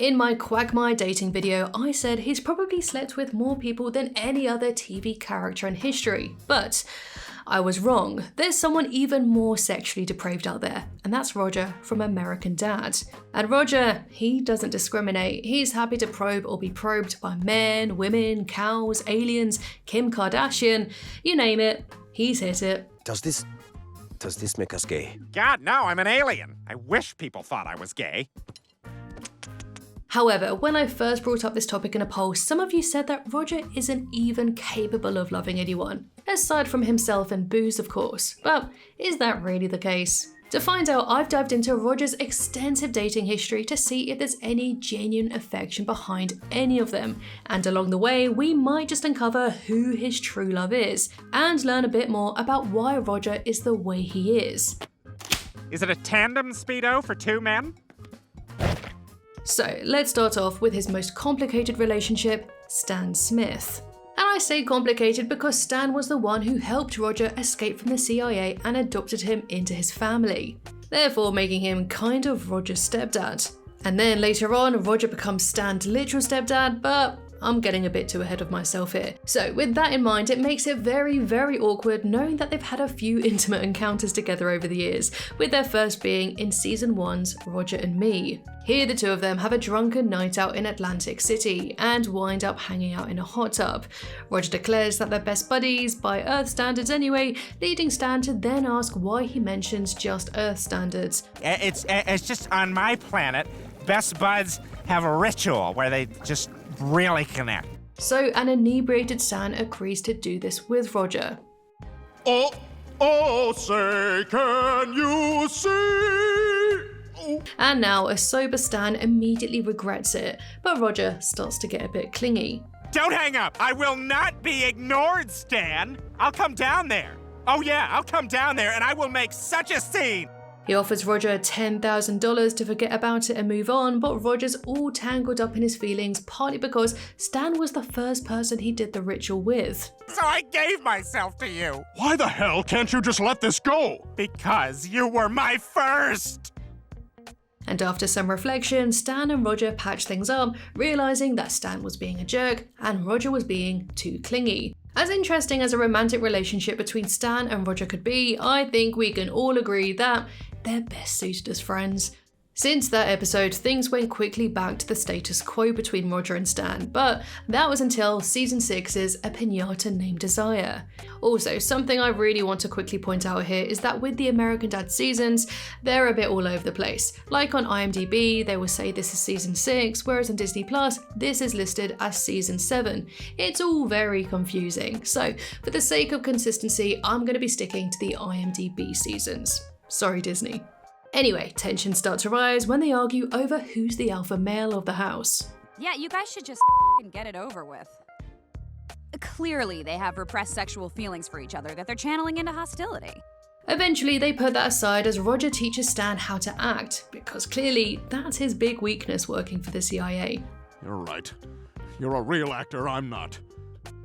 In my Quagmire dating video, I said he's probably slept with more people than any other TV character in history, but I was wrong. There's someone even more sexually depraved out there, and that's Roger from American Dad. And Roger, he doesn't discriminate. He's happy to probe or be probed by men, women, cows, aliens, Kim Kardashian, you name it, he's hit it. Does this make us gay? God, no, I'm an alien. I wish people thought I was gay. However, when I first brought up this topic in a poll, some of you said that Roger isn't even capable of loving anyone, aside from himself and booze, of course. But is that really the case? To find out, I've dived into Roger's extensive dating history to see if there's any genuine affection behind any of them, and along the way, we might just uncover who his true love is, and learn a bit more about why Roger is the way he is. Is it a tandem Speedo for two men? So let's start off with his most complicated relationship, Stan Smith. And I say complicated because Stan was the one who helped Roger escape from the CIA and adopted him into his family, therefore making him kind of Roger's stepdad. And then later on, Roger becomes Stan's literal stepdad, but I'm getting a bit too ahead of myself here. So with that in mind, it makes it very, very awkward knowing that they've had a few intimate encounters together over the years, with their first being in season 1's Roger and Me. Here the two of them have a drunken night out in Atlantic City and wind up hanging out in a hot tub. Roger declares that they're best buddies, by Earth standards anyway, leading Stan to then ask why he mentions just Earth standards. It's just on my planet, best buds have a ritual where they just really connect. So an inebriated Stan agrees to do this with Roger. Oh, say, can you see? And now a sober Stan immediately regrets it, but Roger starts to get a bit clingy. Don't hang up! I will not be ignored, Stan! I'll come down there! Oh yeah, I'll come down there and I will make such a scene! He offers Roger $10,000 to forget about it and move on, but Roger's all tangled up in his feelings, partly because Stan was the first person he did the ritual with. So I gave myself to you! Why the hell can't you just let this go? Because you were my first! And after some reflection, Stan and Roger patch things up, realizing that Stan was being a jerk and Roger was being too clingy. As interesting as a romantic relationship between Stan and Roger could be, I think we can all agree that they're best suited as friends. Since that episode, things went quickly back to the status quo between Roger and Stan, but that was until season 6's A Pinata Named Desire. Also, something I really want to quickly point out here is that with the American Dad seasons, they're a bit all over the place. Like on IMDb, they will say this is season 6, whereas on Disney Plus, this is listed as season 7. It's all very confusing. So, for the sake of consistency, I'm going to be sticking to the IMDb seasons. Sorry, Disney. Anyway, tensions start to rise when they argue over who's the alpha male of the house. Yeah, you guys should just get it over with. Clearly, they have repressed sexual feelings for each other that they're channeling into hostility. Eventually, they put that aside as Roger teaches Stan how to act, because clearly that's his big weakness working for the CIA. You're right. You're a real actor, I'm not.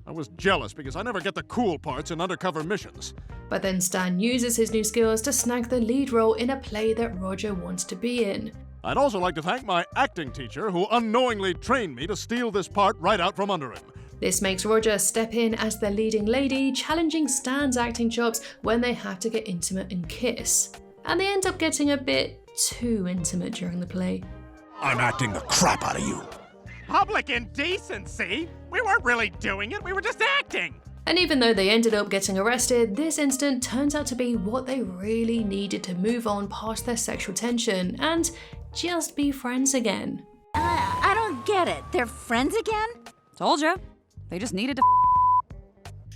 I was jealous because I never get the cool parts in undercover missions. But then Stan uses his new skills to snag the lead role in a play that Roger wants to be in. I'd also like to thank my acting teacher who unknowingly trained me to steal this part right out from under him. This makes Roger step in as the leading lady, challenging Stan's acting chops when they have to get intimate and kiss. And they end up getting a bit too intimate during the play. I'm acting the crap out of you. Public indecency? We weren't really doing it, we were just acting! And even though they ended up getting arrested, this incident turns out to be what they really needed to move on past their sexual tension and just be friends again. I don't get it. They're friends again? Told ya. They just needed to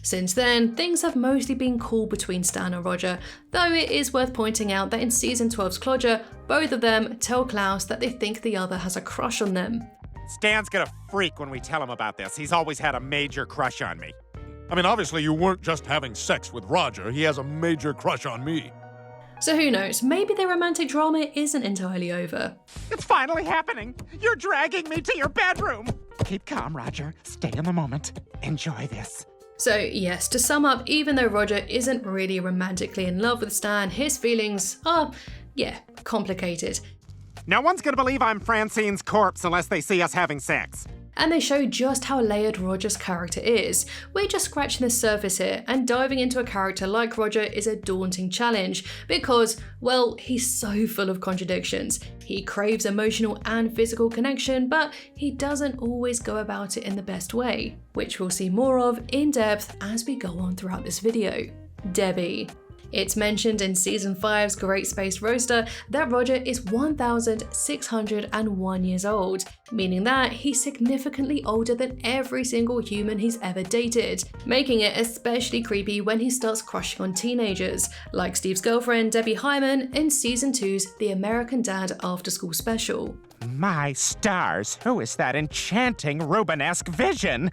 Since then, things have mostly been cool between Stan and Roger, though it is worth pointing out that in season 12's Clodger, both of them tell Klaus that they think the other has a crush on them. Stan's gonna freak when we tell him about this. He's always had a major crush on me. I mean, obviously you weren't just having sex with Roger. He has a major crush on me. So who knows, maybe their romantic drama isn't entirely over. It's finally happening! You're dragging me to your bedroom! Keep calm, Roger. Stay in the moment. Enjoy this. So yes, to sum up, even though Roger isn't really romantically in love with Stan, his feelings are, complicated. No one's gonna believe I'm Francine's corpse unless they see us having sex. And they show just how layered Roger's character is. We're just scratching the surface here, and diving into a character like Roger is a daunting challenge because, well, he's so full of contradictions. He craves emotional and physical connection, but he doesn't always go about it in the best way, which we'll see more of in depth as we go on throughout this video. Debbie. It's mentioned in Season 5's Great Space Roster that Roger is 1,601 years old, meaning that he's significantly older than every single human he's ever dated, making it especially creepy when he starts crushing on teenagers, like Steve's girlfriend Debbie Hyman in Season 2's The American Dad After School Special. My stars, who is that enchanting Rubenesque vision?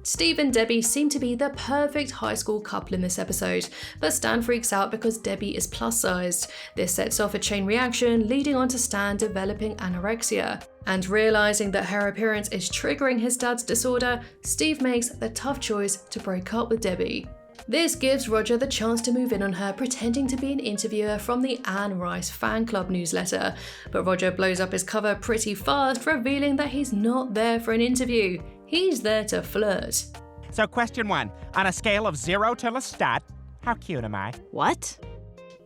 Steve and Debbie seem to be the perfect high school couple in this episode, but Stan freaks out because Debbie is plus-sized. This sets off a chain reaction, leading on to Stan developing anorexia. And realizing that her appearance is triggering his dad's disorder, Steve makes the tough choice to break up with Debbie. This gives Roger the chance to move in on her, pretending to be an interviewer from the Anne Rice fan club newsletter. But Roger blows up his cover pretty fast, revealing that he's not there for an interview. He's there to flirt. So question 1, on a scale of 0 to Lestat, how cute am I? What?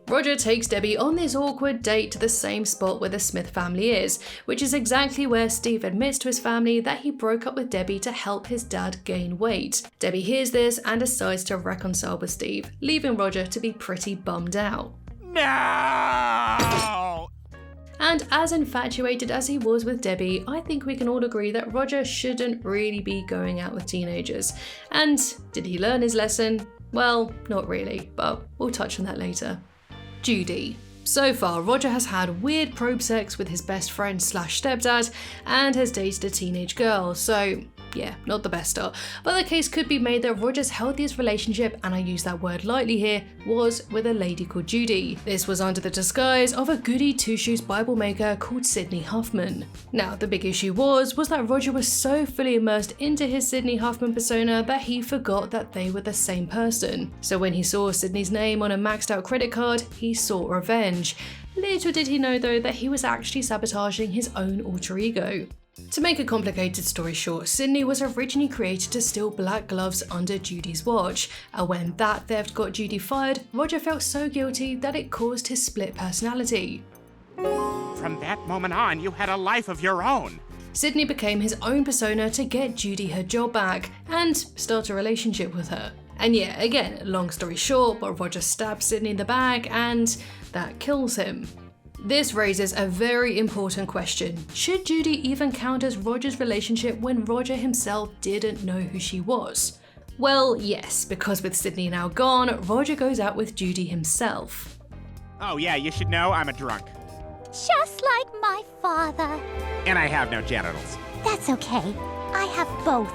Roger takes Debbie on this awkward date to the same spot where the Smith family is, which is exactly where Steve admits to his family that he broke up with Debbie to help his dad gain weight. Debbie hears this and decides to reconcile with Steve, leaving Roger to be pretty bummed out. No! And as infatuated as he was with Debbie, I think we can all agree that Roger shouldn't really be going out with teenagers. And did he learn his lesson? Well, not really, but we'll touch on that later. Judy. So far, Roger has had weird probe sex with his best friend / stepdad and has dated a teenage girl, so yeah, not the best start. But the case could be made that Roger's healthiest relationship, and I use that word lightly here, was with a lady called Judy. This was under the disguise of a goody two-shoes Bible maker called Sydney Huffman. Now, the big issue was that Roger was so fully immersed into his Sydney Huffman persona that he forgot that they were the same person. So when he saw Sydney's name on a maxed out credit card, he sought revenge. Little did he know though that he was actually sabotaging his own alter ego. To make a complicated story short, Sydney was originally created to steal black gloves under Judy's watch, and when that theft got Judy fired, Roger felt so guilty that it caused his split personality. From that moment on, you had a life of your own. Sydney became his own persona to get Judy her job back and start a relationship with her. And yeah, again, long story short, but Roger stabs Sydney in the back and that kills him. This raises a very important question. Should Judy even count as Roger's relationship when Roger himself didn't know who she was? Well, yes, because with Sydney now gone, Roger goes out with Judy himself. Oh yeah, you should know I'm a drunk. Just like my father. And I have no genitals. That's okay. I have both.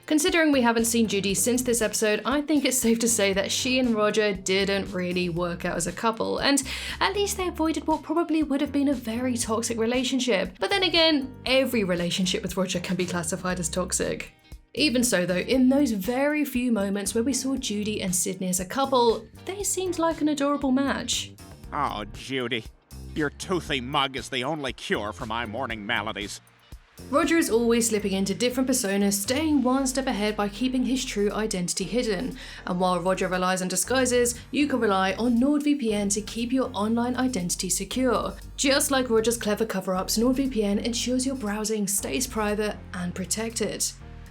Considering we haven't seen Judy since this episode, I think it's safe to say that she and Roger didn't really work out as a couple, and at least they avoided what probably would have been a very toxic relationship. But then again, every relationship with Roger can be classified as toxic. Even so though, in those very few moments where we saw Judy and Sydney as a couple, they seemed like an adorable match. Oh, Judy, your toothy mug is the only cure for my morning maladies. Roger is always slipping into different personas, staying one step ahead by keeping his true identity hidden. And while Roger relies on disguises, you can rely on NordVPN to keep your online identity secure. Just like Roger's clever cover-ups, NordVPN ensures your browsing stays private and protected.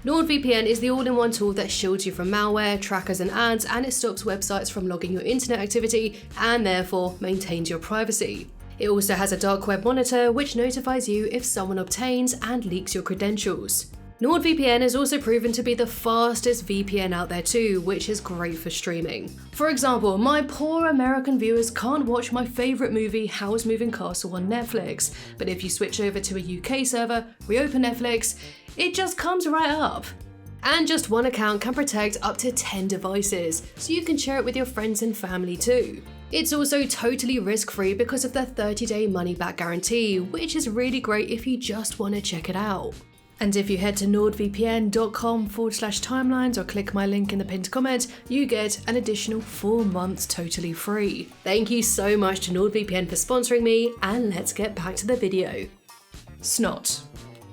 NordVPN is the all-in-one tool that shields you from malware, trackers and ads, and it stops websites from logging your internet activity and therefore maintains your privacy. It also has a dark web monitor which notifies you if someone obtains and leaks your credentials. NordVPN is also proven to be the fastest VPN out there too, which is great for streaming. For example, my poor American viewers can't watch my favourite movie Howl's Moving Castle on Netflix, but if you switch over to a UK server, reopen Netflix, it just comes right up. And just one account can protect up to 10 devices, so you can share it with your friends and family too. It's also totally risk-free because of their 30-day money-back guarantee, which is really great if you just want to check it out. And if you head to nordvpn.com/timelines or click my link in the pinned comment, you get an additional 4 months totally free. Thank you so much to NordVPN for sponsoring me, and let's get back to the video. Snot.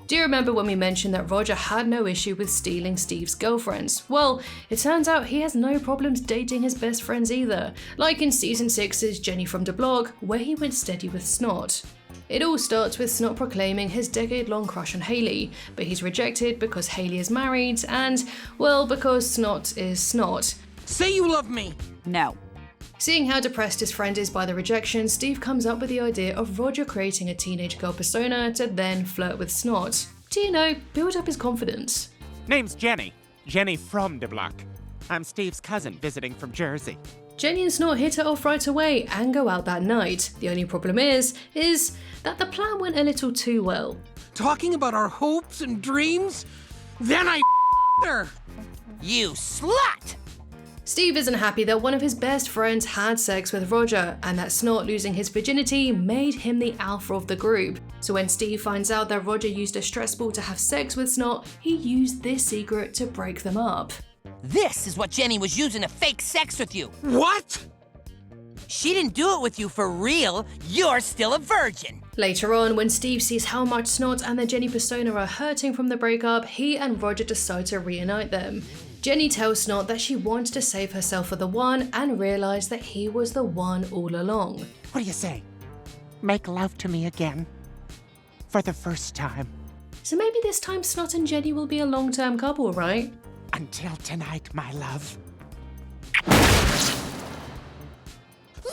Do you remember when we mentioned that Roger had no issue with stealing Steve's girlfriends? Well, it turns out he has no problems dating his best friends either, like in season 6's Jenny from the Blog, where he went steady with Snot. It all starts with Snot proclaiming his decade-long crush on Hayley, but he's rejected because Hayley is married and, well, because Snot is Snot. Say you love me! No. Seeing how depressed his friend is by the rejection, Steve comes up with the idea of Roger creating a teenage girl persona to then flirt with Snot. To, you know, build up his confidence. Name's Jenny. Jenny from the block. I'm Steve's cousin visiting from Jersey. Jenny and Snot hit it off right away and go out that night. The only problem is that the plan went a little too well. Talking about our hopes and dreams? Then I her! You slut! Steve isn't happy that one of his best friends had sex with Roger, and that Snot losing his virginity made him the alpha of the group. So when Steve finds out that Roger used a stress ball to have sex with Snot, he used this secret to break them up. This is what Jenny was using to fake sex with you. What? She didn't do it with you for real. You're still a virgin. Later on, when Steve sees how much Snot and the Jenny persona are hurting from the breakup, he and Roger decide to reunite them. Jenny tells Snot that she wanted to save herself for the one and realised that he was the one all along. What do you say? Make love to me again. For the first time. So maybe this time Snot and Jenny will be a long-term couple, right? Until tonight, my love.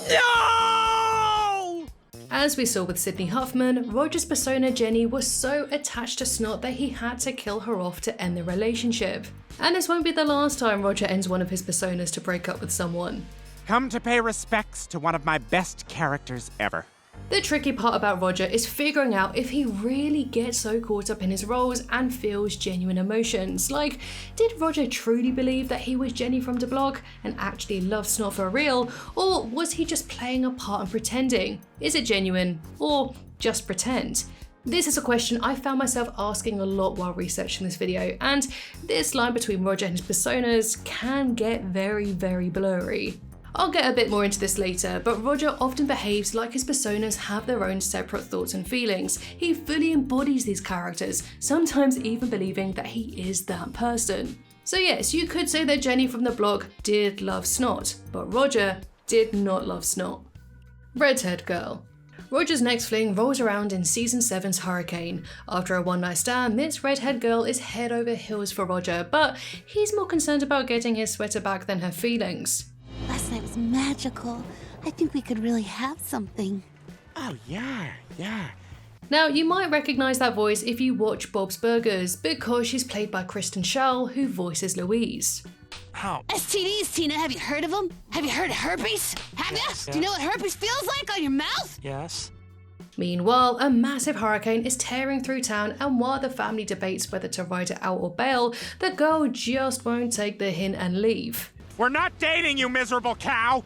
No! As we saw with Sydney Huffman, Roger's persona Jenny was so attached to Snot that he had to kill her off to end the relationship. And this won't be the last time Roger ends one of his personas to break up with someone. Come to pay respects to one of my best characters ever. The tricky part about Roger is figuring out if he really gets so caught up in his roles and feels genuine emotions. Like, did Roger truly believe that he was Jenny from the blog and actually loved Snot for real, or was he just playing a part and pretending? Is it genuine, or just pretend? This is a question I found myself asking a lot while researching this video, and this line between Roger and his personas can get very, very blurry. I'll get a bit more into this later, but Roger often behaves like his personas have their own separate thoughts and feelings. He fully embodies these characters, sometimes even believing that he is that person. So yes, you could say that Jenny from the blog did love Snot, but Roger did not love Snot. Redhead girl. Roger's next fling rolls around in season 7's Hurricane. After a one-night stand, this redhead girl is head over heels for Roger, but he's more concerned about getting his sweater back than her feelings. Last night was magical. I think we could really have something. Oh, yeah. Now, you might recognise that voice if you watch Bob's Burgers, because she's played by Kristen Schaal, who voices Louise. Ow. STDs, Tina, have you heard of them? Have you heard of herpes? Have you? Do you know what herpes feels like on your mouth? Yes. Meanwhile, a massive hurricane is tearing through town, and while the family debates whether to ride it out or bail, the girl just won't take the hint and leave. We're not dating, you miserable cow!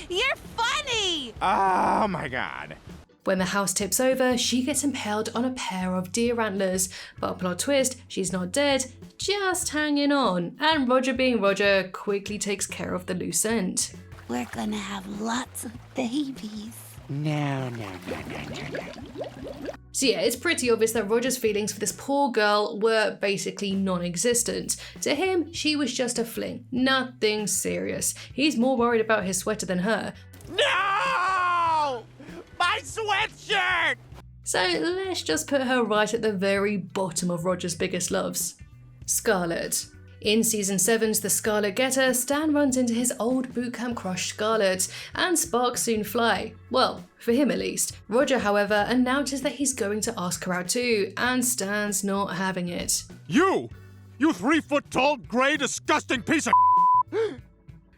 You're funny! Oh my god. When the house tips over, she gets impaled on a pair of deer antlers, but plot twist, she's not dead, just hanging on, and Roger being Roger quickly takes care of the loose end. We're gonna have lots of babies. No. So yeah, it's pretty obvious that Roger's feelings for this poor girl were basically non-existent. To him, she was just a fling, nothing serious. He's more worried about his sweater than her. No! My sweatshirt! So let's just put her right at the very bottom of Roger's biggest loves. Scarlett. In season 7's The Scarlet Getter, Stan runs into his old bootcamp crush Scarlett, and sparks soon fly. Well, for him at least. Roger, however, announces that he's going to ask her out too, and Stan's not having it. You 3-foot-tall, grey, disgusting piece of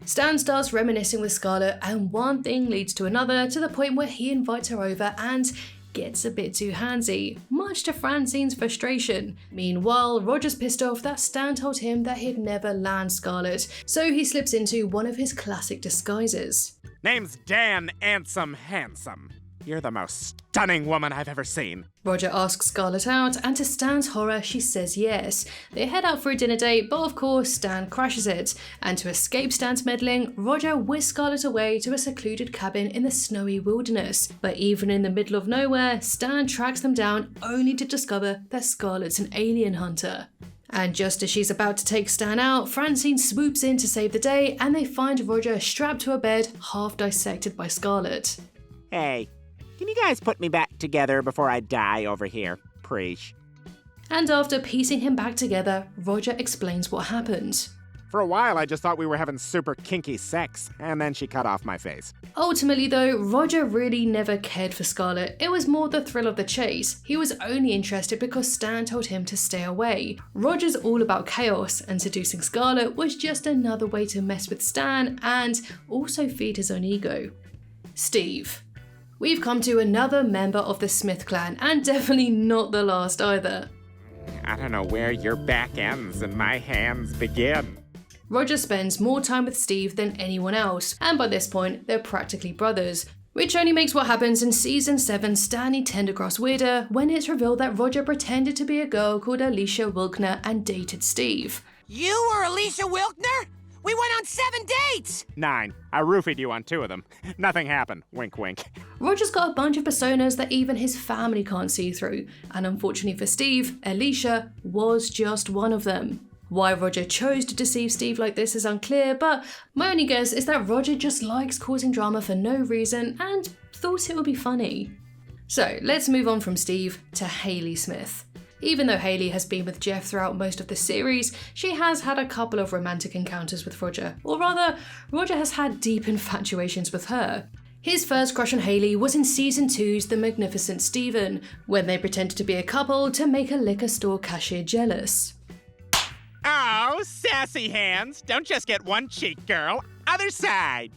Stan starts reminiscing with Scarlett, and one thing leads to another to the point where he invites her over and gets a bit too handsy, much to Francine's frustration. Meanwhile, Roger's pissed off that Stan told him that he'd never land Scarlett, so he slips into one of his classic disguises. Name's Dan Ansem Handsome. You're the most stunning woman I've ever seen. Roger asks Scarlett out, and to Stan's horror, she says yes. They head out for a dinner date, but of course, Stan crashes it. And to escape Stan's meddling, Roger whisks Scarlett away to a secluded cabin in the snowy wilderness. But even in the middle of nowhere, Stan tracks them down only to discover that Scarlett's an alien hunter. And just as she's about to take Stan out, Franchine swoops in to save the day, and they find Roger strapped to a bed, half dissected by Scarlett. Hey, can you guys put me back together before I die over here? Preach. And after piecing him back together, Roger explains what happened. For a while, I just thought we were having super kinky sex, and then she cut off my face. Ultimately though, Roger really never cared for Scarlett. It was more the thrill of the chase. He was only interested because Stan told him to stay away. Roger's all about chaos, and seducing Scarlett was just another way to mess with Stan and also feed his own ego. Steve. We've come to another member of the Smith clan, and definitely not the last either. I don't know where your back ends and my hands begin. Roger spends more time with Steve than anyone else, and by this point, they're practically brothers, which only makes what happens in Season 7 Stanley Tendercross weirder when it's revealed that Roger pretended to be a girl called Alicia Wilkner and dated Steve. You were Alicia Wilkner? We went on 7 dates! 9. I roofied you on 2 of them. Nothing happened. Wink, wink. Roger's got a bunch of personas that even his family can't see through, and unfortunately for Steve, Alicia was just one of them. Why Roger chose to deceive Steve like this is unclear, but my only guess is that Roger just likes causing drama for no reason and thought it would be funny. So let's move on from Steve to Hayley Smith. Even though Hayley has been with Jeff throughout most of the series, she has had a couple of romantic encounters with Roger, or rather, Roger has had deep infatuations with her. His first crush on Hayley was in Season 2's The Magnificent Stephen, when they pretended to be a couple to make a liquor store cashier jealous. Oh, sassy hands. Don't just get one cheek, girl. Other side.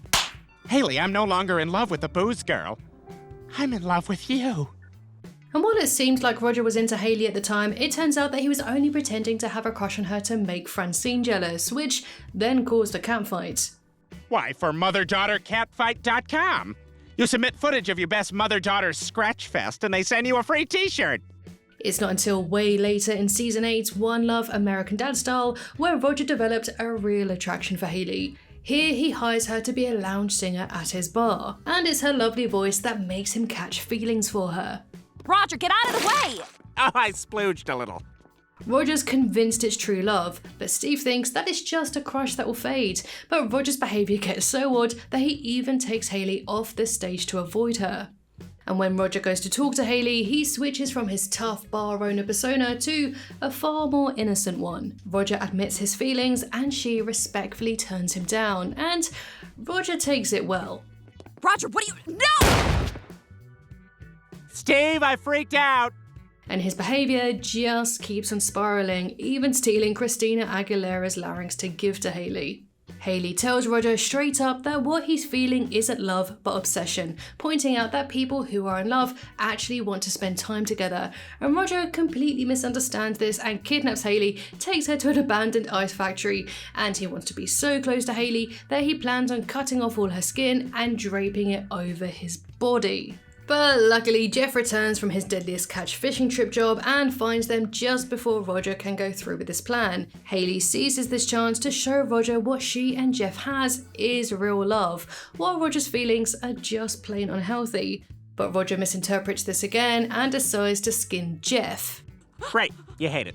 Hayley, I'm no longer in love with the booze girl. I'm in love with you. And while it seemed like Roger was into Hayley at the time, it turns out that he was only pretending to have a crush on her to make Franchine jealous, which then caused a catfight. Why, for motherdaughtercatfight.com. You submit footage of your best mother-daughter scratch fest and they send you a free t-shirt. It's not until way later in Season 8's One Love American Dad Style where Roger developed a real attraction for Hayley. Here he hires her to be a lounge singer at his bar, and it's her lovely voice that makes him catch feelings for her. Roger, get out of the way! Oh, I splooged a little. Roger's convinced it's true love, but Steve thinks that it's just a crush that will fade. But Roger's behaviour gets so odd that he even takes Hayley off the stage to avoid her. And when Roger goes to talk to Hayley, he switches from his tough bar owner persona to a far more innocent one. Roger admits his feelings and she respectfully turns him down, and Roger takes it well. Roger, what do you— No! Steve, I freaked out. And his behaviour just keeps on spiralling, even stealing Christina Aguilera's larynx to give to Hayley. Hayley tells Roger straight up that what he's feeling isn't love but obsession, pointing out that people who are in love actually want to spend time together. And Roger completely misunderstands this and kidnaps Hayley, takes her to an abandoned ice factory, and he wants to be so close to Hayley that he plans on cutting off all her skin and draping it over his body. But luckily, Jeff returns from his deadliest catch fishing trip job and finds them just before Roger can go through with his plan. Hayley seizes this chance to show Roger what she and Jeff has is real love, while Roger's feelings are just plain unhealthy. But Roger misinterprets this again and decides to skin Jeff. Great, you hate it.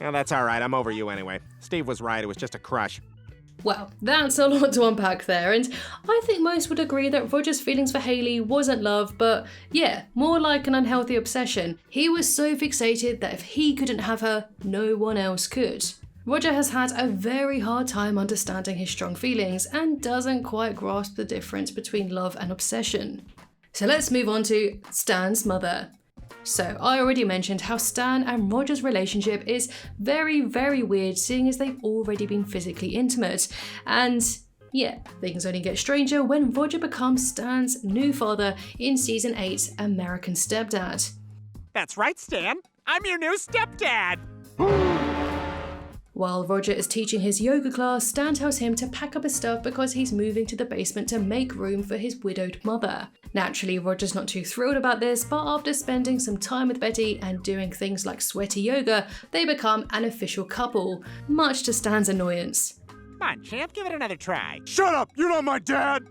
Well, that's all right, I'm over you anyway. Steve was right, it was just a crush. Well, that's a lot to unpack there, and I think most would agree that Roger's feelings for Hayley wasn't love, but yeah, more like an unhealthy obsession. He was so fixated that if he couldn't have her, no one else could. Roger has had a very hard time understanding his strong feelings and doesn't quite grasp the difference between love and obsession. So let's move on to Stan's mother. So, I already mentioned how Stan and Roger's relationship is very, very weird, seeing as they've already been physically intimate. And yeah, things only get stranger when Roger becomes Stan's new father in Season 8's American Stepdad. That's right, Stan. I'm your new stepdad. While Roger is teaching his yoga class, Stan tells him to pack up his stuff because he's moving to the basement to make room for his widowed mother. Naturally, Roger's not too thrilled about this, but after spending some time with Betty and doing things like sweaty yoga, they become an official couple, much to Stan's annoyance. Come on, champ, give it another try. Shut up! You're not my dad!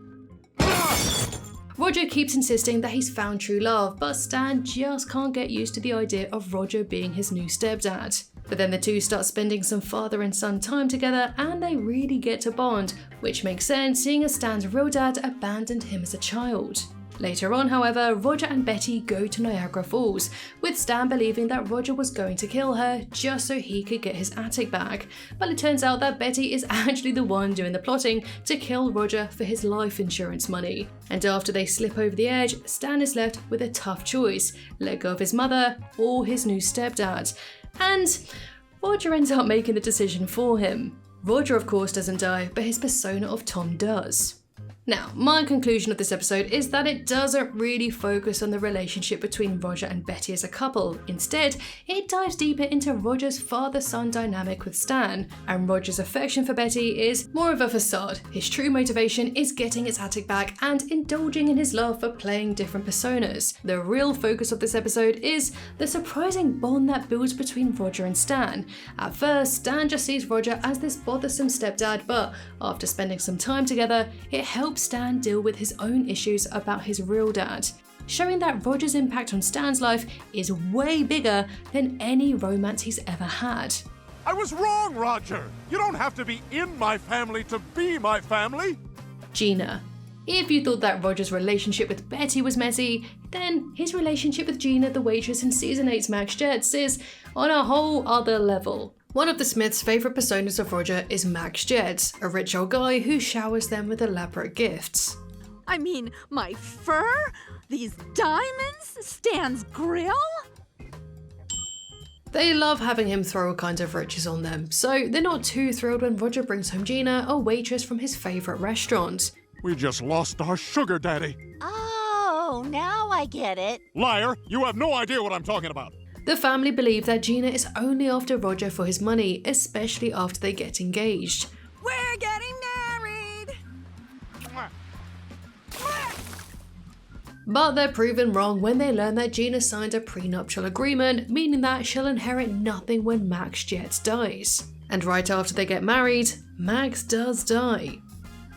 Roger keeps insisting that he's found true love, but Stan just can't get used to the idea of Roger being his new stepdad. But then the two start spending some father and son time together and they really get to bond, which makes sense seeing as Stan's real dad abandoned him as a child. Later on, however, Roger and Betty go to Niagara Falls, with Stan believing that Roger was going to kill her just so he could get his attic back. But it turns out that Betty is actually the one doing the plotting to kill Roger for his life insurance money. And after they slip over the edge, Stan is left with a tough choice: let go of his mother or his new stepdad. And Roger ends up making the decision for him. Roger, of course, doesn't die, but his persona of Tom does. Now, my conclusion of this episode is that it doesn't really focus on the relationship between Roger and Betty as a couple. Instead, it dives deeper into Roger's father-son dynamic with Stan, and Roger's affection for Betty is more of a facade. His true motivation is getting his attic back and indulging in his love for playing different personas. The real focus of this episode is the surprising bond that builds between Roger and Stan. At first, Stan just sees Roger as this bothersome stepdad, but after spending some time together, it helps Stan deal with his own issues about his real dad, showing that Roger's impact on Stan's life is way bigger than any romance he's ever had. I was wrong, Roger! You don't have to be in my family to be my family! Gina. If you thought that Roger's relationship with Betty was messy, then his relationship with Gina, the waitress in Season 8's Max Jets, is on a whole other level. One of the Smiths' favourite personas of Roger is Max Jets, a rich old guy who showers them with elaborate gifts. I mean, my fur? These diamonds? Stan's grill? They love having him throw all kinds of riches on them, so they're not too thrilled when Roger brings home Gina, a waitress from his favourite restaurant. We just lost our sugar daddy. Oh, now I get it. Liar! You have no idea what I'm talking about. The family believe that Gina is only after Roger for his money, especially after they get engaged. We're getting married! But they're proven wrong when they learn that Gina signed a prenuptial agreement, meaning that she'll inherit nothing when Max Jets dies. And right after they get married, Max does die.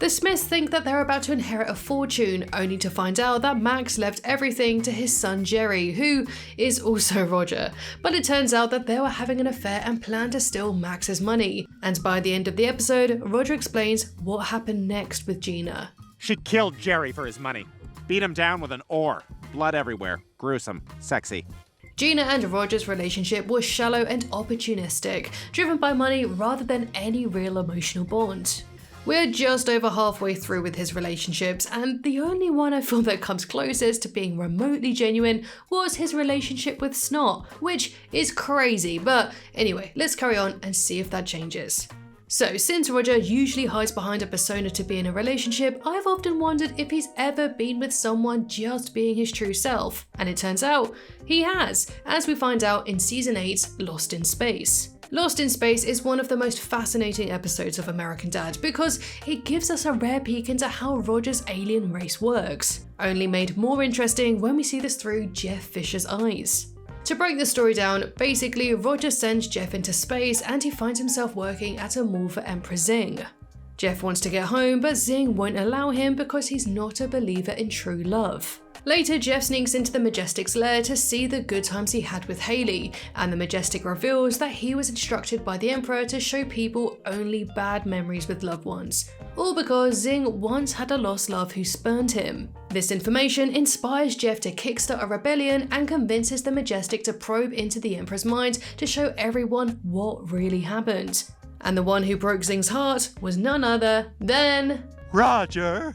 The Smiths think that they're about to inherit a fortune, only to find out that Max left everything to his son Jerry, who is also Roger. But it turns out that they were having an affair and planned to steal Max's money. And by the end of the episode, Roger explains what happened next with Gina. She killed Jerry for his money. Beat him down with an oar. Blood everywhere. Gruesome. Sexy. Gina and Roger's relationship was shallow and opportunistic, driven by money rather than any real emotional bond. We're just over halfway through with his relationships, and the only one I feel that comes closest to being remotely genuine was his relationship with Snot, which is crazy, but anyway, let's carry on and see if that changes. So, since Roger usually hides behind a persona to be in a relationship, I've often wondered if he's ever been with someone just being his true self, and it turns out he has, as we find out in Season 8's Lost in Space. Lost in Space is one of the most fascinating episodes of American Dad because it gives us a rare peek into how Roger's alien race works, only made more interesting when we see this through Jeff Fisher's eyes. To break the story down, basically Roger sends Jeff into space and he finds himself working at a mall for Emperor Zing. Jeff wants to get home, but Zing won't allow him because he's not a believer in true love. Later, Jeff sneaks into the Majestic's lair to see the good times he had with Hayley, and the Majestic reveals that he was instructed by the Emperor to show people only bad memories with loved ones, all because Zing once had a lost love who spurned him. This information inspires Jeff to kickstart a rebellion and convinces the Majestic to probe into the Emperor's mind to show everyone what really happened. And the one who broke Zing's heart was none other than... Roger!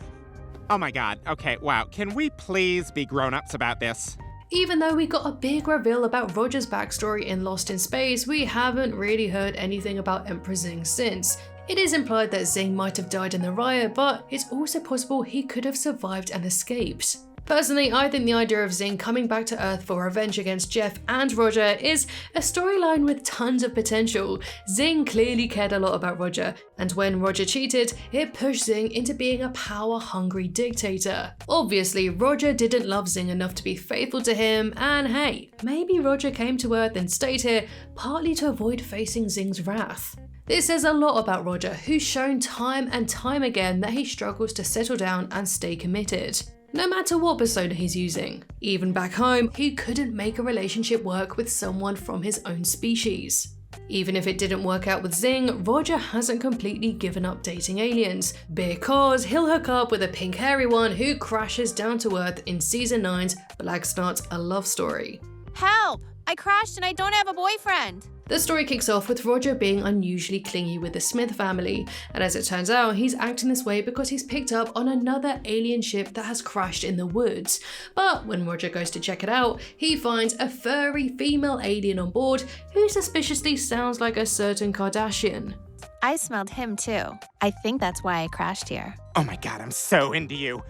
Oh my god, okay, wow, can we please be grown-ups about this? Even though we got a big reveal about Roger's backstory in Lost in Space, we haven't really heard anything about Emperor Zing since. It is implied that Zing might have died in the riot, but it's also possible he could have survived and escaped. Personally, I think the idea of Zing coming back to Earth for revenge against Jeff and Roger is a storyline with tons of potential. Zing clearly cared a lot about Roger, and when Roger cheated, it pushed Zing into being a power-hungry dictator. Obviously, Roger didn't love Zing enough to be faithful to him, and hey, maybe Roger came to Earth and stayed here partly to avoid facing Zing's wrath. This says a lot about Roger, who's shown time and time again that he struggles to settle down and stay committed, no matter what persona he's using. Even back home, he couldn't make a relationship work with someone from his own species. Even if it didn't work out with Zing, Roger hasn't completely given up dating aliens, because he'll hook up with a pink hairy one who crashes down to Earth in Season 9's Black Snot: A Love Story. Help! I crashed and I don't have a boyfriend! The story kicks off with Roger being unusually clingy with the Smith family, and as it turns out, he's acting this way because he's picked up on another alien ship that has crashed in the woods. But when Roger goes to check it out, he finds a furry female alien on board who suspiciously sounds like a certain Kardashian. I smelled him too. I think that's why I crashed here. Oh my god, I'm so into you.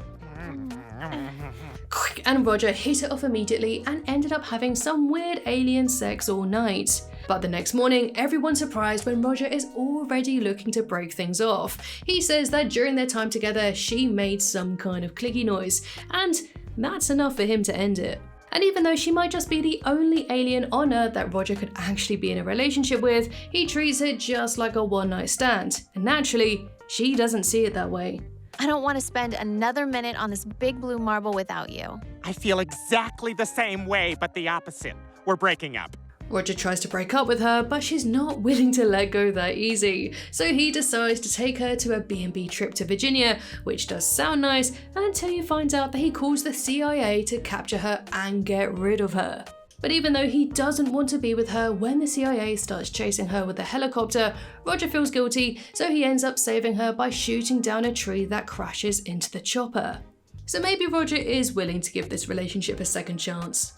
And Roger hit it off immediately and ended up having some weird alien sex all night. But the next morning, everyone's surprised when Roger is already looking to break things off. He says that during their time together, she made some kind of clicky noise, and that's enough for him to end it. And even though she might just be the only alien on Earth that Roger could actually be in a relationship with, he treats it just like a one-night stand. And naturally, she doesn't see it that way. I don't want to spend another minute on this big blue marble without you. I feel exactly the same way, but the opposite. We're breaking up. Roger tries to break up with her, but she's not willing to let go that easy. So he decides to take her to a B&B trip to Virginia, which does sound nice until he finds out that he calls the CIA to capture her and get rid of her. But even though he doesn't want to be with her when the CIA starts chasing her with a helicopter, Roger feels guilty, so he ends up saving her by shooting down a tree that crashes into the chopper. So maybe Roger is willing to give this relationship a second chance.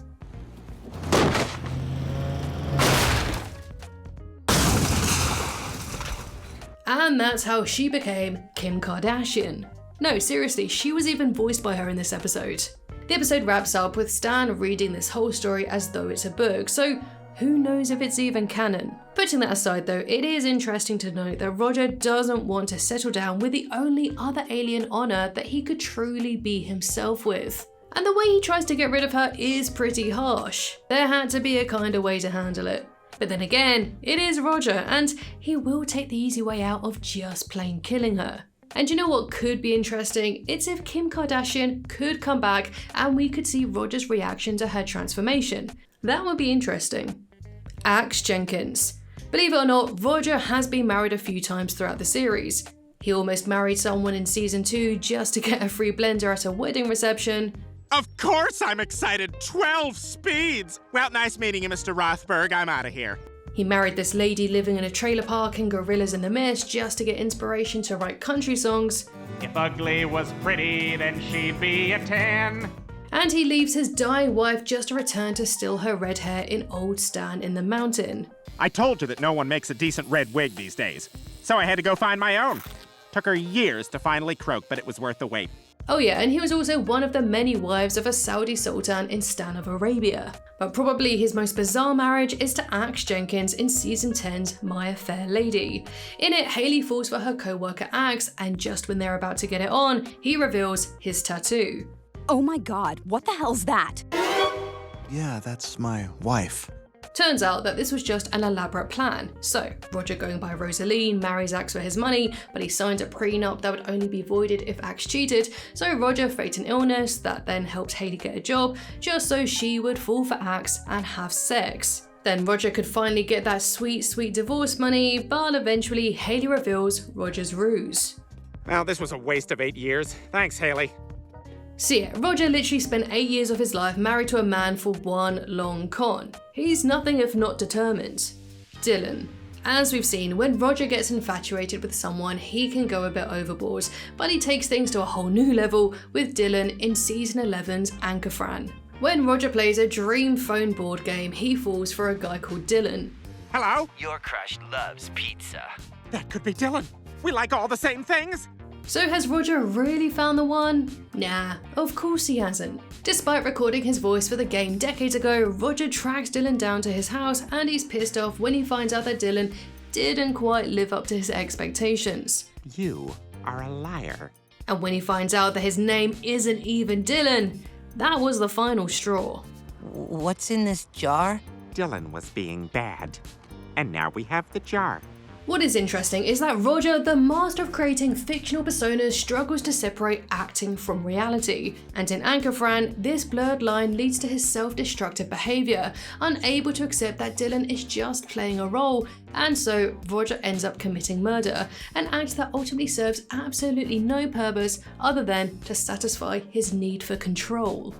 And that's how she became Kim Kardashian. No, seriously, she was even voiced by her in this episode. The episode wraps up with Stan reading this whole story as though it's a book, so who knows if it's even canon. Putting that aside though, it is interesting to note that Roger doesn't want to settle down with the only other alien on Earth that he could truly be himself with. And the way he tries to get rid of her is pretty harsh. There had to be a kinder way to handle it. But then again, it is Roger, and he will take the easy way out of just plain killing her. And you know what could be interesting? It's if Kim Kardashian could come back and we could see Roger's reaction to her transformation. That would be interesting. Axe Jenkins. Believe it or not, Roger has been married a few times throughout the series. He almost married someone in season 2 just to get a free blender at a wedding reception. Of course I'm excited! 12 speeds! Well, nice meeting you, Mr. Rothberg. I'm out of here. He married this lady living in a trailer park in Gorillas in the Mist just to get inspiration to write country songs. If ugly was pretty, then she'd be a 10. And he leaves his dying wife just to return to steal her red hair in Old Stan in the Mountain. I told you that no one makes a decent red wig these days, so I had to go find my own. Took her years to finally croak, but it was worth the wait. Oh yeah, and he was also one of the many wives of a Saudi Sultan in Stan of Arabia. But probably his most bizarre marriage is to Axe Jenkins in season 10's My Fair Lady. In it, Hayley falls for her co-worker Axe, and just when they're about to get it on, he reveals his tattoo. Oh my god, what the hell's that? Yeah, that's my wife. Turns out that this was just an elaborate plan. So, Roger, going by Rosaline, marries Axe for his money, but he signs a prenup that would only be voided if Axe cheated, so Roger faked an illness that then helped Hayley get a job, just so she would fall for Axe and have sex. Then Roger could finally get that sweet, sweet divorce money, but eventually Hayley reveals Roger's ruse. Well, this was a waste of 8 years. Thanks, Hayley. So yeah, Roger literally spent 8 years of his life married to a man for one long con. He's nothing if not determined. Dylan. As we've seen, when Roger gets infatuated with someone, he can go a bit overboard, but he takes things to a whole new level with Dylan in season 11's Anchorfran. When Roger plays a dream phone board game, he falls for a guy called Dylan. Hello? Your crush loves pizza. That could be Dylan. We like all the same things. So has Roger really found the one? Nah, of course he hasn't. Despite recording his voice for the game decades ago, Roger tracks Dylan down to his house and he's pissed off when he finds out that Dylan didn't quite live up to his expectations. You are a liar. And when he finds out that his name isn't even Dylan, that was the final straw. What's in this jar? Dylan was being bad. And now we have the jar. What is interesting is that Roger, the master of creating fictional personas, struggles to separate acting from reality. And in Anchor Fran, this blurred line leads to his self-destructive behaviour, unable to accept that Dylan is just playing a role, and so Roger ends up committing murder, an act that ultimately serves absolutely no purpose other than to satisfy his need for control.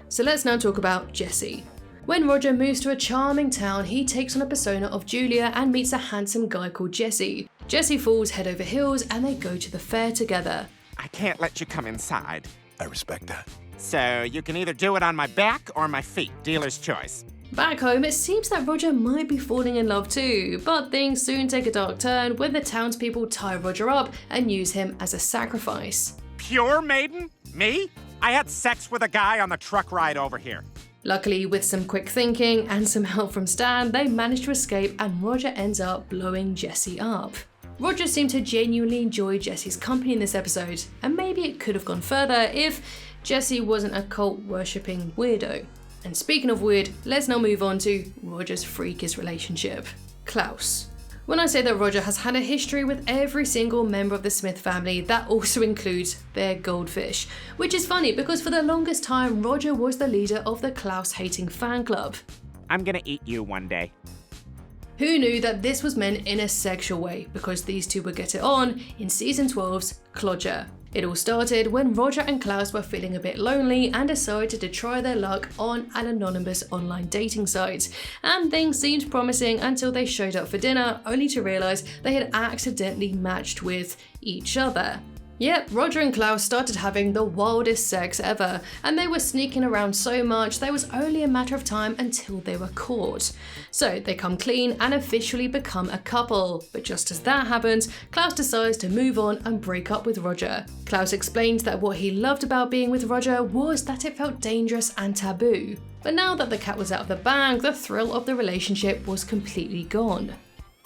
So let's now talk about Jesse. When Roger moves to a charming town, he takes on a persona of Julia and meets a handsome guy called Jesse. Jesse falls head over heels and they go to the fair together. I can't let you come inside. I respect that. So you can either do it on my back or my feet, dealer's choice. Back home, it seems that Roger might be falling in love too, but things soon take a dark turn when the townspeople tie Roger up and use him as a sacrifice. Pure maiden? Me? I had sex with a guy on the truck ride over here. Luckily, with some quick thinking and some help from Stan, they manage to escape and Roger ends up blowing Jesse up. Roger seemed to genuinely enjoy Jesse's company in this episode, and maybe it could have gone further if Jesse wasn't a cult-worshipping weirdo. And speaking of weird, let's now move on to Roger's freakish relationship, Klaus. When I say that Roger has had a history with every single member of the Smith family, that also includes their goldfish. Which is funny because for the longest time, Roger was the leader of the Klaus-hating fan club. I'm gonna eat you one day. Who knew that this was meant in a sexual way, because these two would get it on in season 12's Clodger. It all started when Roger and Klaus were feeling a bit lonely and decided to try their luck on an anonymous online dating site. And things seemed promising until they showed up for dinner, only to realise they had accidentally matched with each other. Yep, Roger and Klaus started having the wildest sex ever, and they were sneaking around so much there was only a matter of time until they were caught. So they come clean and officially become a couple, but just as that happens, Klaus decides to move on and break up with Roger. Klaus explains that what he loved about being with Roger was that it felt dangerous and taboo. But now that the cat was out of the bag, the thrill of the relationship was completely gone.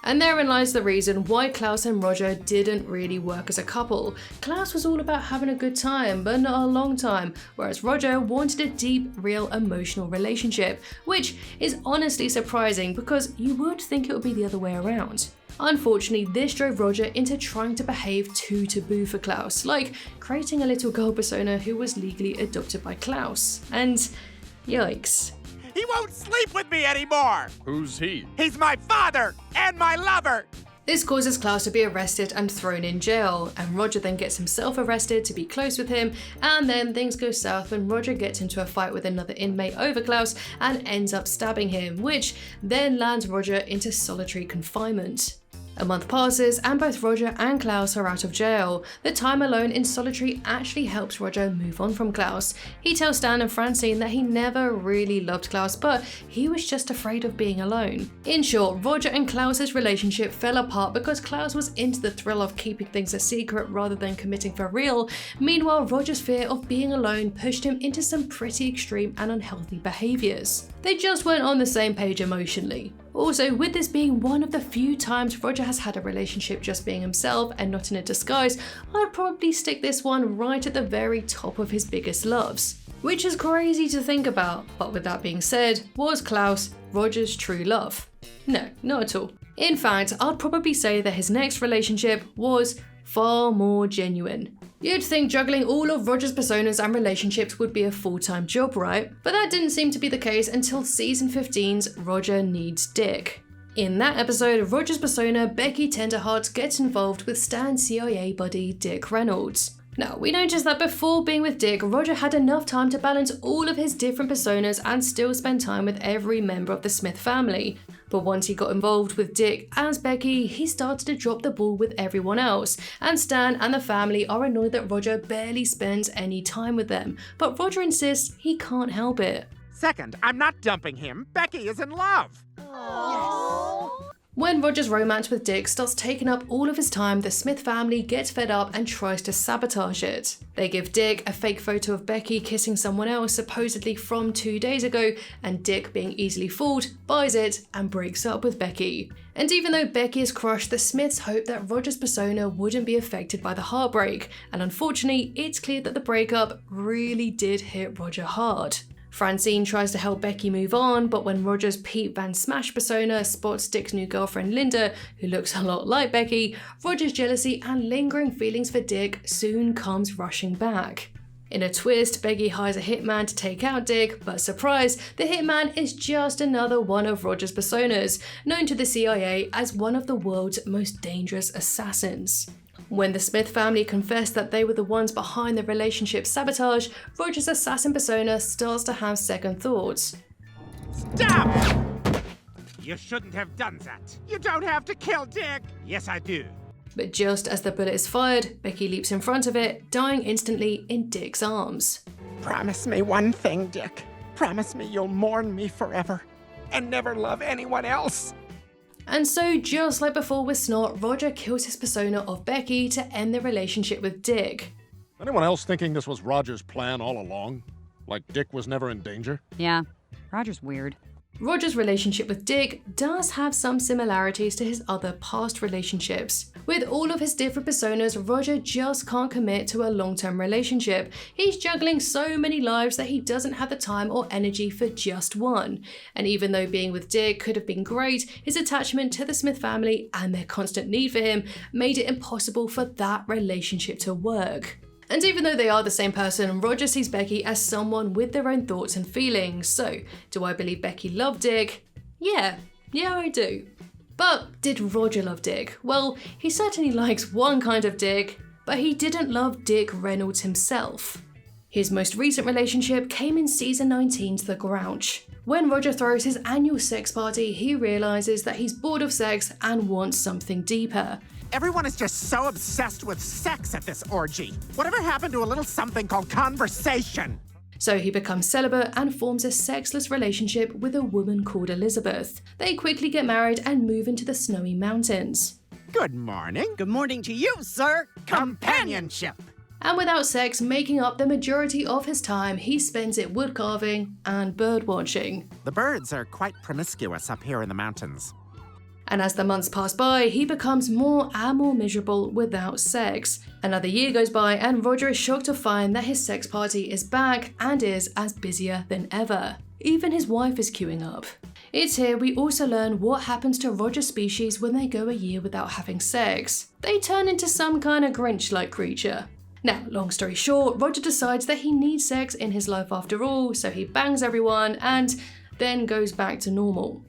And therein lies the reason why Klaus and Roger didn't really work as a couple. Klaus was all about having a good time, but not a long time, whereas Roger wanted a deep, real emotional relationship, which is honestly surprising because you would think it would be the other way around. Unfortunately, this drove Roger into trying to behave too taboo for Klaus, like creating a little girl persona who was legally adopted by Klaus. And yikes. He won't sleep with me anymore! Who's he? He's my father and my lover! This causes Klaus to be arrested and thrown in jail, and Roger then gets himself arrested to be close with him, and then things go south when Roger gets into a fight with another inmate over Klaus and ends up stabbing him, which then lands Roger into solitary confinement. A month passes and both Roger and Klaus are out of jail. The time alone in solitary actually helps Roger move on from Klaus. He tells Stan and Franchine that he never really loved Klaus, but he was just afraid of being alone. In short, Roger and Klaus's relationship fell apart because Klaus was into the thrill of keeping things a secret rather than committing for real. Meanwhile, Roger's fear of being alone pushed him into some pretty extreme and unhealthy behaviours. They just weren't on the same page emotionally. Also, with this being one of the few times Roger has had a relationship just being himself and not in a disguise, I'd probably stick this one right at the very top of his biggest loves. Which is crazy to think about, but with that being said, was Klaus Roger's true love? No, not at all. In fact, I'd probably say that his next relationship was far more genuine. You'd think juggling all of Roger's personas and relationships would be a full-time job, right? But that didn't seem to be the case until season 15's Roger Needs Dick. In that episode, Roger's persona, Becky Tenderheart, gets involved with Stan's CIA buddy, Dick Reynolds. Now, we noticed that before being with Dick, Roger had enough time to balance all of his different personas and still spend time with every member of the Smith family. But once he got involved with Dick as Becky, he started to drop the ball with everyone else, and Stan and the family are annoyed that Roger barely spends any time with them, but Roger insists he can't help it. Second, I'm not dumping him. Becky is in love. When Roger's romance with Dick starts taking up all of his time, the Smith family gets fed up and tries to sabotage it. They give Dick a fake photo of Becky kissing someone else supposedly from 2 days ago, and Dick, being easily fooled, buys it and breaks up with Becky. And even though Becky is crushed, the Smiths hope that Roger's persona wouldn't be affected by the heartbreak, and unfortunately, it's clear that the breakup really did hit Roger hard. Franchine tries to help Becky move on, but when Roger's Pete Van Smash persona spots Dick's new girlfriend Linda, who looks a lot like Becky, Roger's jealousy and lingering feelings for Dick soon comes rushing back. In a twist, Becky hires a hitman to take out Dick, but surprise, the hitman is just another one of Roger's personas, known to the CIA as one of the world's most dangerous assassins. When the Smith family confess that they were the ones behind the relationship sabotage, Roger's assassin persona starts to have second thoughts. Stop! You shouldn't have done that. You don't have to kill Dick. Yes, I do. But just as the bullet is fired, Becky leaps in front of it, dying instantly in Dick's arms. Promise me one thing, Dick. Promise me you'll mourn me forever and never love anyone else. And so, just like before with Snot, Roger kills his persona of Becky to end the relationship with Dick. Anyone else thinking this was Roger's plan all along? Like Dick was never in danger? Yeah, Roger's weird. Roger's relationship with Dick does have some similarities to his other past relationships. With all of his different personas, Roger just can't commit to a long-term relationship. He's juggling so many lives that he doesn't have the time or energy for just one. And even though being with Dick could have been great, his attachment to the Smith family and their constant need for him made it impossible for that relationship to work. And even though they are the same person, Roger sees Becky as someone with their own thoughts and feelings. So, do I believe Becky loved Dick? Yeah, I do. But did Roger love Dick? Well, he certainly likes one kind of Dick, but he didn't love Dick Reynolds himself. His most recent relationship came in season 19's The Grouch. When Roger throws his annual sex party, he realizes that he's bored of sex and wants something deeper. Everyone is just so obsessed with sex at this orgy. Whatever happened to a little something called conversation? So he becomes celibate and forms a sexless relationship with a woman called Elizabeth. They quickly get married and move into the snowy mountains. Good morning. Good morning to you, sir. Companionship. And without sex making up the majority of his time, he spends it wood carving and bird watching. The birds are quite promiscuous up here in the mountains. And as the months pass by, he becomes more and more miserable without sex. Another year goes by and Roger is shocked to find that his sex party is back and is as busier than ever. Even his wife is queuing up. It's here we also learn what happens to Roger's species when they go a year without having sex. They turn into some kind of Grinch-like creature. Now, long story short, Roger decides that he needs sex in his life after all, so he bangs everyone and then goes back to normal.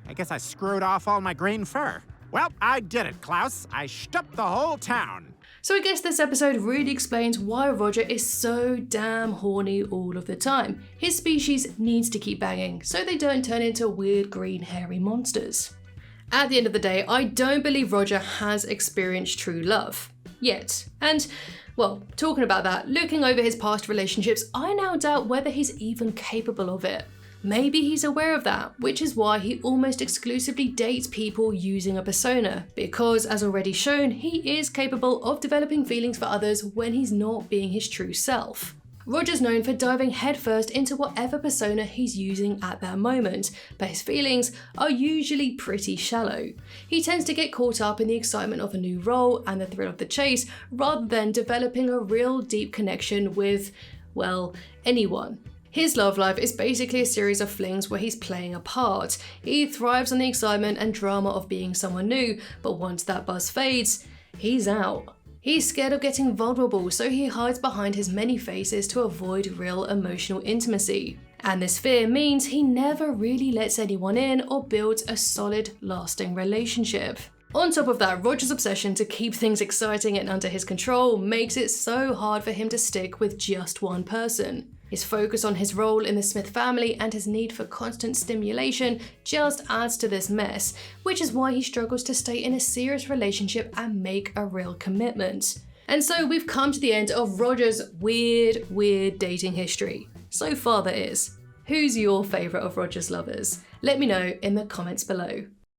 I guess I screwed off all my green fur. Well, I did it, Klaus. I stumped the whole town. So I guess this episode really explains why Roger is so damn horny all of the time. His species needs to keep banging, so they don't turn into weird green hairy monsters. At the end of the day, I don't believe Roger has experienced true love. Yet. And, well, talking about that, looking over his past relationships, I now doubt whether he's even capable of it. Maybe he's aware of that, which is why he almost exclusively dates people using a persona, because as already shown, he is capable of developing feelings for others when he's not being his true self. Roger's known for diving headfirst into whatever persona he's using at that moment, but his feelings are usually pretty shallow. He tends to get caught up in the excitement of a new role and the thrill of the chase, rather than developing a real deep connection with, well, anyone. His love life is basically a series of flings where he's playing a part. He thrives on the excitement and drama of being someone new, but once that buzz fades, he's out. He's scared of getting vulnerable, so he hides behind his many faces to avoid real emotional intimacy. And this fear means he never really lets anyone in or builds a solid, lasting relationship. On top of that, Roger's obsession to keep things exciting and under his control makes it so hard for him to stick with just one person. His focus on his role in the Smith family and his need for constant stimulation just adds to this mess, which is why he struggles to stay in a serious relationship and make a real commitment. And so we've come to the end of Roger's weird dating history. So far there is. Who's your favourite of Roger's lovers? Let me know in the comments below.